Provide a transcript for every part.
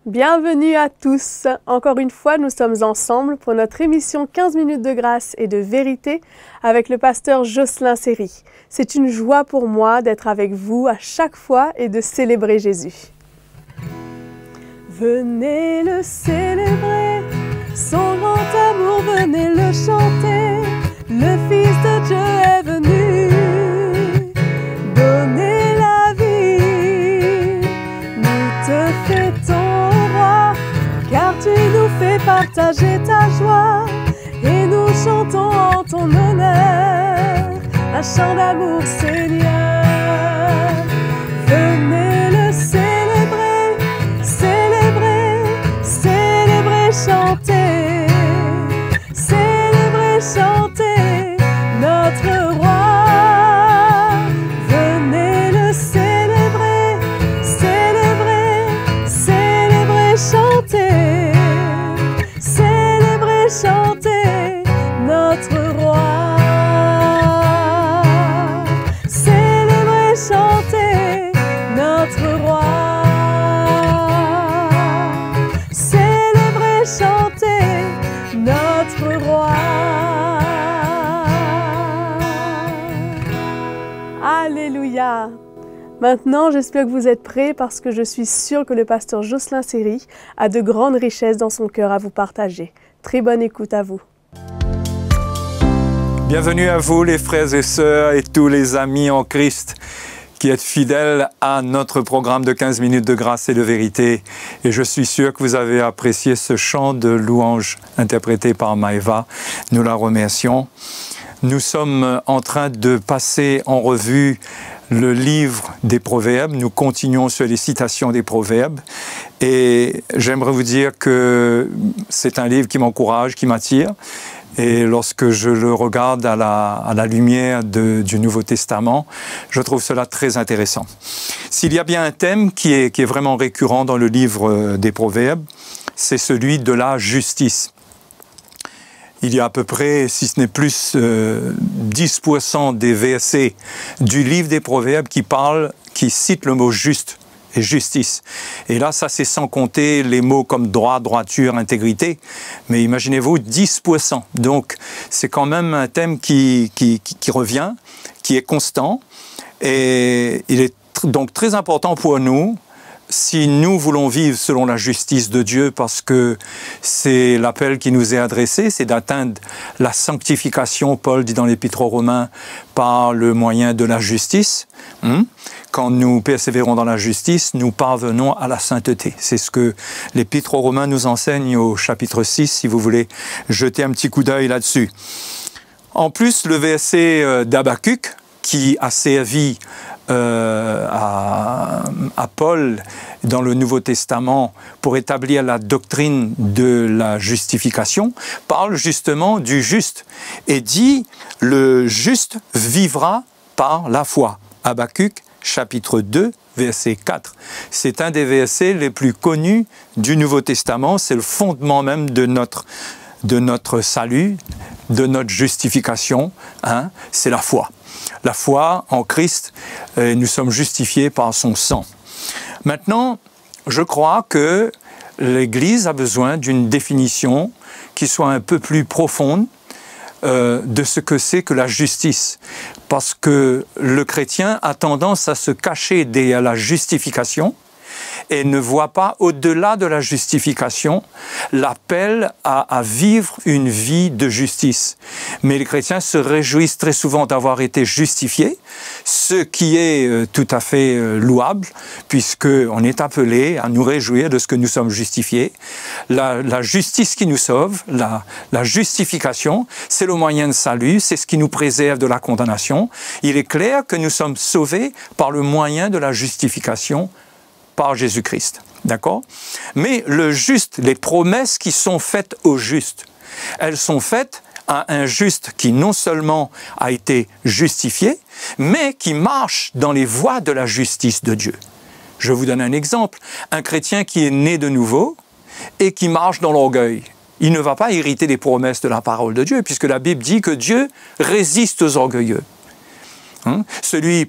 Bienvenue à tous. Encore une fois, nous sommes ensemble pour notre émission 15 minutes de grâce et de vérité avec le pasteur Jocelyn Seri. C'est une joie pour moi d'être avec vous à chaque fois et de célébrer Jésus. Venez le célébrer, son grand amour, venez le chanter. Le Fils de Dieu est venu donner la vie. Nous te fêtons, roi, car tu nous fais partager ta joie. Et nous chantons en ton honneur un chant d'amour, Seigneur. Venez le célébrer, célébrer, célébrer, chanter, célébrer, chanter notre roi. Venez le célébrer, célébrer, célébrer, chanter, célébrer, chanter notre roi. Célébrer, chanter notre roi. Célébrer, chanter notre roi. Alléluia. Maintenant, j'espère que vous êtes prêts parce que je suis sûre que le pasteur Jocelyn Seri a de grandes richesses dans son cœur à vous partager. Très bonne écoute à vous. Bienvenue à vous les frères et sœurs et tous les amis en Christ qui êtes fidèles à notre programme de 15 minutes de grâce et de vérité. Et je suis sûr que vous avez apprécié ce chant de louange interprété par Maëva. Nous la remercions. Nous sommes en train de passer en revue le livre des Proverbes. Nous continuons sur les citations des Proverbes. Et j'aimerais vous dire que c'est un livre qui m'encourage, qui m'attire. Et lorsque je le regarde à la lumière du Nouveau Testament, je trouve cela très intéressant. S'il y a bien un thème qui est vraiment récurrent dans le livre des Proverbes, c'est celui de la justice. Il y a à peu près, si ce n'est plus, 10% des versets du livre des Proverbes qui citent le mot « juste » et « justice ». Et là, ça c'est sans compter les mots comme « droit »,« droiture »,« intégrité ». Mais imaginez-vous, 10%. Donc, c'est quand même un thème qui revient, qui est constant. Et il est donc très important pour nous, si nous voulons vivre selon la justice de Dieu, parce que c'est l'appel qui nous est adressé, c'est d'atteindre la sanctification, Paul dit dans l'Épître aux Romains, par le moyen de la justice. Quand nous persévérons dans la justice, nous parvenons à la sainteté. C'est ce que l'Épître aux Romains nous enseigne au chapitre 6, si vous voulez jeter un petit coup d'œil là-dessus. En plus, le verset d'Habakkuk, qui a servi à Paul dans le Nouveau Testament pour établir la doctrine de la justification, parle justement du juste et dit « le juste vivra par la foi ». Habakkuk, chapitre 2, verset 4. C'est un des versets les plus connus du Nouveau Testament, c'est le fondement même de notre salut, de notre justification, c'est la foi. La foi en Christ, nous sommes justifiés par son sang. Maintenant, je crois que l'Église a besoin d'une définition qui soit un peu plus profonde de ce que c'est que la justice. Parce que le chrétien a tendance à se cacher derrière la justification et ne voit pas au-delà de la justification l'appel à vivre une vie de justice. Mais les chrétiens se réjouissent très souvent d'avoir été justifiés, ce qui est tout à fait louable, puisqu'on est appelé à nous réjouir de ce que nous sommes justifiés. La justice qui nous sauve, la justification, c'est le moyen de salut, c'est ce qui nous préserve de la condamnation. Il est clair que nous sommes sauvés par le moyen de la justification par Jésus-Christ, d'accord? Mais le juste, les promesses qui sont faites au juste, elles sont faites à un juste qui non seulement a été justifié, mais qui marche dans les voies de la justice de Dieu. Je vous donne un exemple. Un chrétien qui est né de nouveau et qui marche dans l'orgueil, il ne va pas hériter des promesses de la parole de Dieu, puisque la Bible dit que Dieu résiste aux orgueilleux.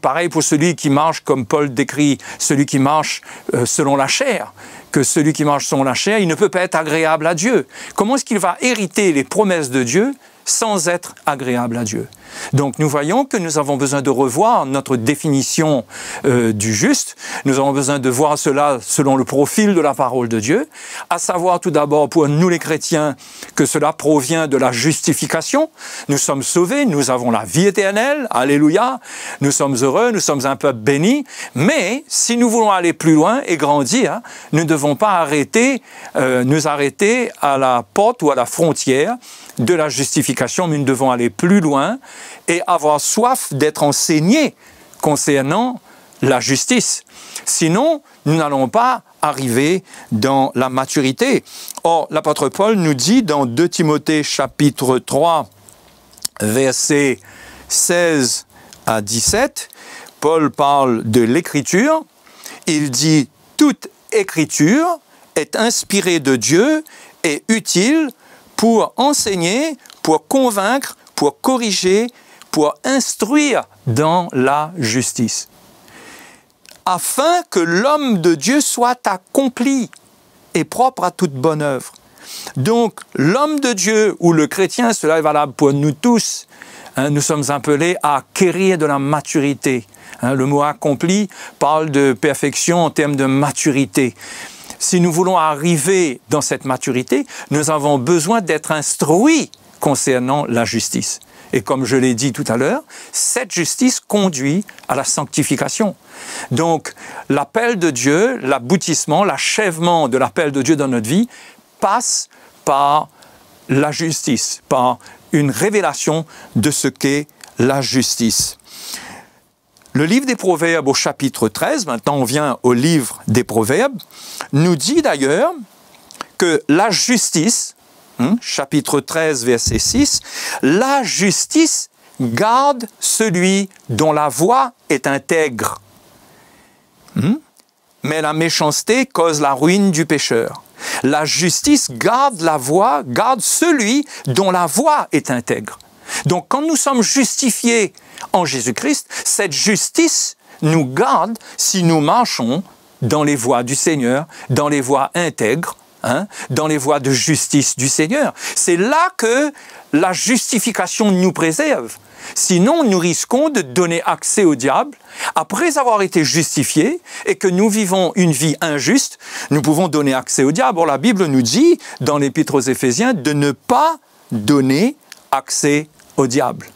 Pareil pour celui qui marche, comme Paul décrit, celui qui marche selon la chair, que celui qui marche selon la chair, il ne peut pas être agréable à Dieu. Comment est-ce qu'il va hériter les promesses de Dieu sans être agréable à Dieu? Donc nous voyons que nous avons besoin de revoir notre définition du juste. Nous avons besoin de voir cela selon le profil de la parole de Dieu, à savoir tout d'abord pour nous les chrétiens que cela provient de la justification. Nous sommes sauvés, nous avons la vie éternelle, alléluia, nous sommes heureux, nous sommes un peuple béni, mais si nous voulons aller plus loin et grandir, nous ne devons pas nous arrêter à la porte ou à la frontière de la justification, mais nous devons aller plus loin et avoir soif d'être enseignés concernant la justice. Sinon, nous n'allons pas arriver dans la maturité. Or, l'apôtre Paul nous dit dans 2 Timothée chapitre 3, versets 16 à 17, Paul parle de l'écriture. Il dit « Toute écriture est inspirée de Dieu et utile pour enseigner, pour convaincre, pour corriger, pour instruire dans la justice, afin que l'homme de Dieu soit accompli et propre à toute bonne œuvre. » Donc, l'homme de Dieu ou le chrétien, cela est valable pour nous tous, nous sommes appelés à acquérir de la maturité. Le mot « accompli » parle de perfection en termes de maturité. Si nous voulons arriver dans cette maturité, nous avons besoin d'être instruits concernant la justice. Et comme je l'ai dit tout à l'heure, cette justice conduit à la sanctification. Donc, l'appel de Dieu, l'aboutissement, l'achèvement de l'appel de Dieu dans notre vie passe par la justice, par une révélation de ce qu'est la justice. Le livre des Proverbes au chapitre 13, maintenant on vient au livre des Proverbes, nous dit d'ailleurs que la justice, chapitre 13, verset 6, la justice garde celui dont la voie est intègre. Mais la méchanceté cause la ruine du pécheur. La justice garde la voie, garde celui dont la voie est intègre. Donc quand nous sommes justifiés en Jésus-Christ, cette justice nous garde si nous marchons dans les voies du Seigneur, dans les voies intègres, dans les voies de justice du Seigneur. C'est là que la justification nous préserve. Sinon, nous risquons de donner accès au diable. Après avoir été justifiés et que nous vivons une vie injuste, nous pouvons donner accès au diable. Or, la Bible nous dit, dans l'Épître aux Éphésiens, de ne pas donner accès au diable.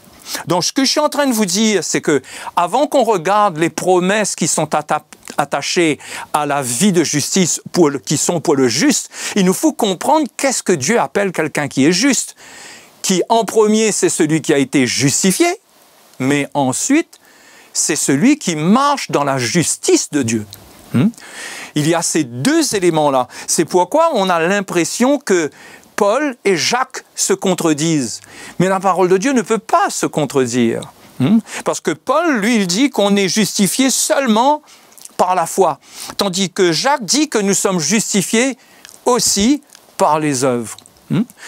Donc, ce que je suis en train de vous dire, c'est que avant qu'on regarde les promesses qui sont attachées à la vie de justice, qui sont pour le juste, il nous faut comprendre qu'est-ce que Dieu appelle quelqu'un qui est juste. Qui, en premier, c'est celui qui a été justifié, mais ensuite, c'est celui qui marche dans la justice de Dieu. Il y a ces deux éléments-là. C'est pourquoi on a l'impression que Paul et Jacques se contredisent. Mais la parole de Dieu ne peut pas se contredire. Parce que Paul, lui, il dit qu'on est justifié seulement par la foi. Tandis que Jacques dit que nous sommes justifiés aussi par les œuvres.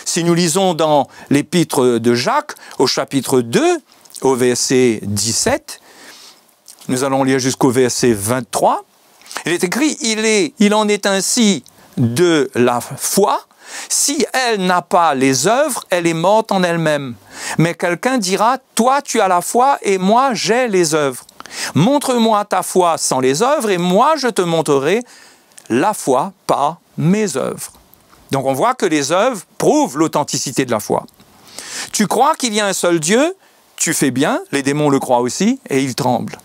Si nous lisons dans l'épître de Jacques, au chapitre 2, au verset 17, nous allons lire jusqu'au verset 23, il est écrit « Il en est ainsi de la foi. Si elle n'a pas les œuvres, elle est morte en elle-même. Mais quelqu'un dira, toi tu as la foi et moi j'ai les œuvres. Montre-moi ta foi sans les œuvres et moi je te montrerai la foi par mes œuvres. » Donc on voit que les œuvres prouvent l'authenticité de la foi. Tu crois qu'il y a un seul Dieu? Tu fais bien, les démons le croient aussi et ils tremblent.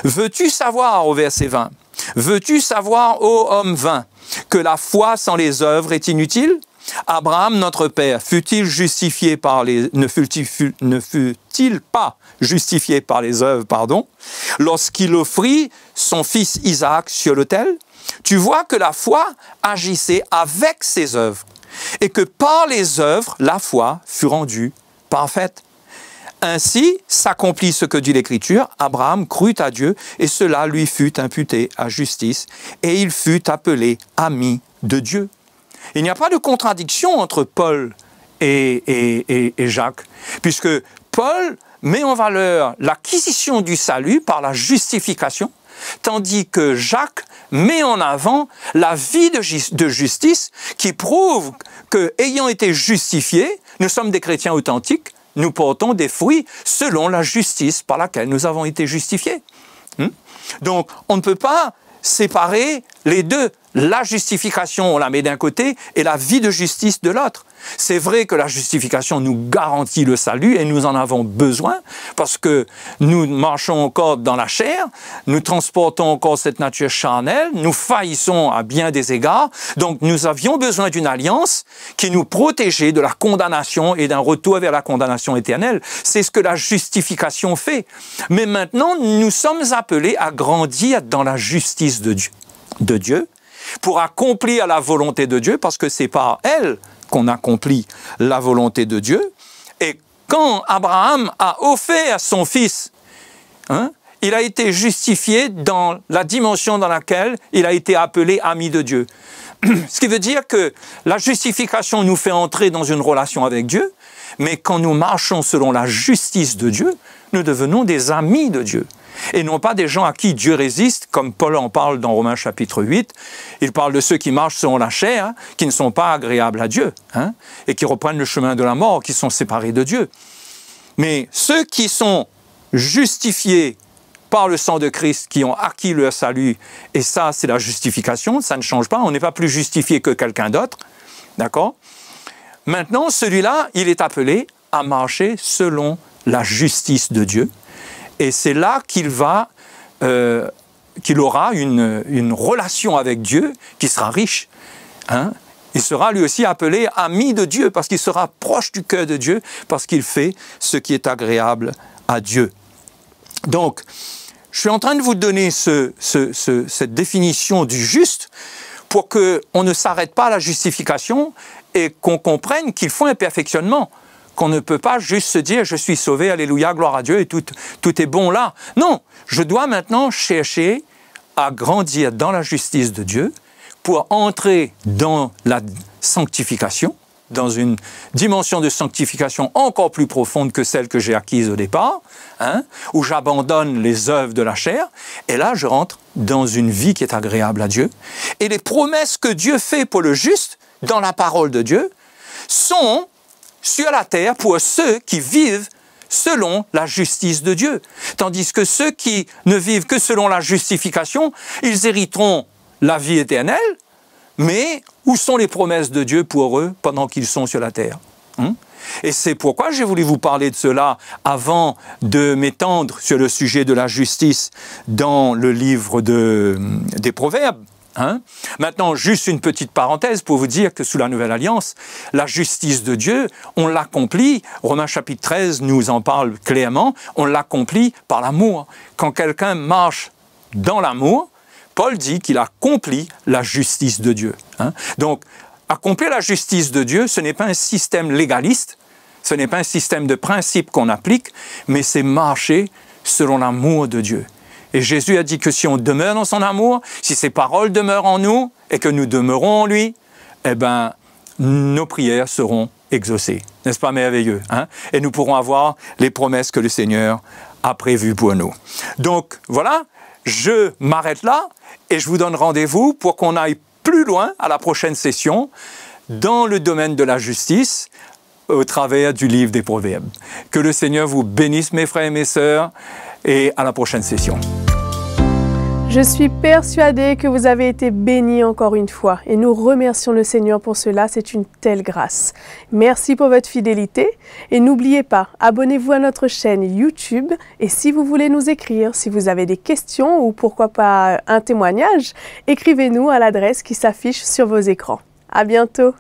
Veux-tu savoir, au verset 20, veux-tu savoir, ô homme vain, que la foi sans les œuvres est inutile? Abraham, notre père, fut-il justifié par les... ne fut-il pas justifié par les œuvres, lorsqu'il offrit son fils Isaac sur l'autel? Tu vois que la foi agissait avec ses œuvres et que par les œuvres, la foi fut rendue parfaite. Ainsi s'accomplit ce que dit l'Écriture, Abraham crut à Dieu et cela lui fut imputé à justice et il fut appelé ami de Dieu. Il n'y a pas de contradiction entre Paul et Jacques, puisque Paul met en valeur l'acquisition du salut par la justification, tandis que Jacques met en avant la vie de justice qui prouve que, ayant été justifiés, nous sommes des chrétiens authentiques, nous portons des fruits selon la justice par laquelle nous avons été justifiés. Donc, on ne peut pas séparer les deux. La justification, on la met d'un côté, et la vie de justice de l'autre. C'est vrai que la justification nous garantit le salut, et nous en avons besoin, parce que nous marchons encore dans la chair, nous transportons encore cette nature charnelle, nous faillissons à bien des égards, donc nous avions besoin d'une alliance qui nous protégeait de la condamnation et d'un retour vers la condamnation éternelle. C'est ce que la justification fait. Mais maintenant, nous sommes appelés à grandir dans la justice de Dieu, pour accomplir la volonté de Dieu, parce que c'est par elle qu'on accomplit la volonté de Dieu. Et quand Abraham a offert son fils, il a été justifié dans la dimension dans laquelle il a été appelé ami de Dieu. Ce qui veut dire que la justification nous fait entrer dans une relation avec Dieu, mais quand nous marchons selon la justice de Dieu, nous devenons des amis de Dieu. Et non pas des gens à qui Dieu résiste, comme Paul en parle dans Romains chapitre 8. Il parle de ceux qui marchent selon la chair, qui ne sont pas agréables à Dieu, et qui reprennent le chemin de la mort, qui sont séparés de Dieu. Mais ceux qui sont justifiés par le sang de Christ, qui ont acquis leur salut, et ça, c'est la justification, ça ne change pas, on n'est pas plus justifié que quelqu'un d'autre, d'accord? Maintenant, celui-là, il est appelé à marcher selon la justice de Dieu. Et c'est là qu'il aura une relation avec Dieu qui sera riche. Il sera lui aussi appelé ami de Dieu parce qu'il sera proche du cœur de Dieu, parce qu'il fait ce qui est agréable à Dieu. Donc, je suis en train de vous donner cette définition du juste pour qu'on ne s'arrête pas à la justification et qu'on comprenne qu'il faut un perfectionnement. Qu'on ne peut pas juste se dire « je suis sauvé, alléluia, gloire à Dieu » et tout est bon là. Non, je dois maintenant chercher à grandir dans la justice de Dieu pour entrer dans la sanctification, dans une dimension de sanctification encore plus profonde que celle que j'ai acquise au départ, où j'abandonne les œuvres de la chair, et là je rentre dans une vie qui est agréable à Dieu. Et les promesses que Dieu fait pour le juste, dans la parole de Dieu, sont sur la terre pour ceux qui vivent selon la justice de Dieu. Tandis que ceux qui ne vivent que selon la justification, ils hériteront la vie éternelle, mais où sont les promesses de Dieu pour eux pendant qu'ils sont sur la terre? Et c'est pourquoi j'ai voulu vous parler de cela avant de m'étendre sur le sujet de la justice dans le livre des Proverbes. Maintenant, juste une petite parenthèse pour vous dire que sous la Nouvelle Alliance, la justice de Dieu, on l'accomplit, Romains chapitre 13 nous en parle clairement, on l'accomplit par l'amour. Quand quelqu'un marche dans l'amour, Paul dit qu'il accomplit la justice de Dieu. Donc, accomplir la justice de Dieu, ce n'est pas un système légaliste, ce n'est pas un système de principes qu'on applique, mais c'est marcher selon l'amour de Dieu. Et Jésus a dit que si on demeure dans son amour, si ses paroles demeurent en nous et que nous demeurons en lui, eh bien, nos prières seront exaucées. N'est-ce pas merveilleux? Et nous pourrons avoir les promesses que le Seigneur a prévues pour nous. Donc, voilà, je m'arrête là et je vous donne rendez-vous pour qu'on aille plus loin à la prochaine session dans le domaine de la justice au travers du livre des Proverbes. Que le Seigneur vous bénisse, mes frères et mes sœurs, et à la prochaine session. Je suis persuadée que vous avez été bénis encore une fois et nous remercions le Seigneur pour cela, c'est une telle grâce. Merci pour votre fidélité et n'oubliez pas, abonnez-vous à notre chaîne YouTube et si vous voulez nous écrire, si vous avez des questions ou pourquoi pas un témoignage, écrivez-nous à l'adresse qui s'affiche sur vos écrans. À bientôt!